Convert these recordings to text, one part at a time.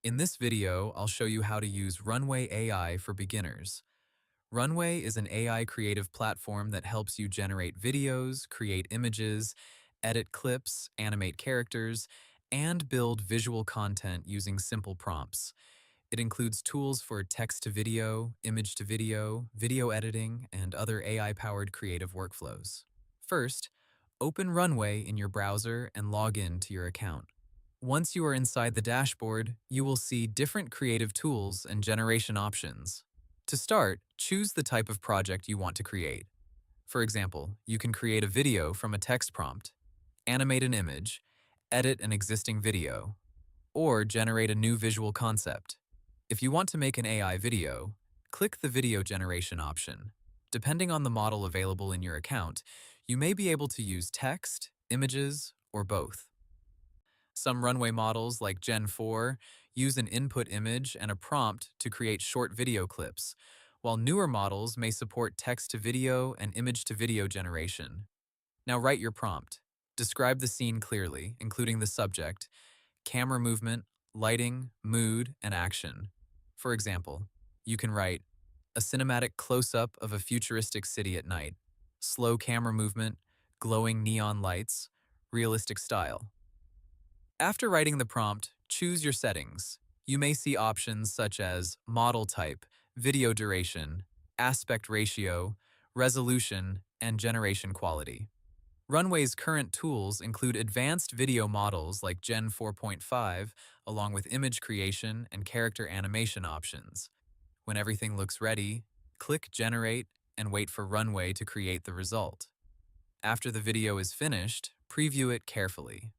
In this video, I'll show you how to use Runway AI for beginners. Runway is an AI creative platform that helps you generate videos, create images, edit clips, animate characters, and build visual content using simple prompts. It includes tools for text to video, image to video, video editing, and other AI-powered creative workflows. First, open Runway in your browser and log in to your account. Once you are inside the dashboard, you will see different creative tools and generation options. To start, choose the type of project you want to create. For example, you can create a video from a text prompt, animate an image, edit an existing video, or generate a new visual concept. If you want to make an AI video, click the video generation option. Depending on the model available in your account, you may be able to use text, images, or both. Some runway models, like Gen 4, use an input image and a prompt to create short video clips, while newer models may support text-to-video and image-to-video generation. Now write your prompt. Describe the scene clearly, including the subject, camera movement, lighting, mood, and action. For example, you can write, a cinematic close-up of a futuristic city at night, slow camera movement, glowing neon lights, realistic style. After writing the prompt, choose your settings. You may see options such as model type, video duration, aspect ratio, resolution, and generation quality. Runway's current tools include advanced video models like Gen 4.5, along with image creation and character animation options. When everything looks ready, click Generate and wait for Runway to create the result. After the video is finished, preview it carefully.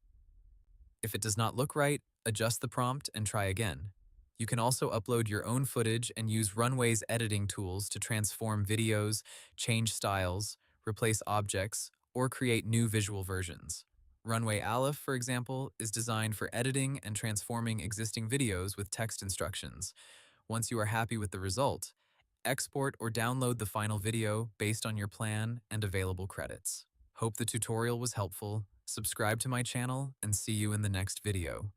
If it does not look right, adjust the prompt and try again. You can also upload your own footage and use Runway's editing tools to transform videos, change styles, replace objects, or create new visual versions. Runway Aleph, for example, is designed for editing and transforming existing videos with text instructions. Once you are happy with the result, export or download the final video based on your plan and available credits. Hope the tutorial was helpful. Subscribe to my channel and see you in the next video.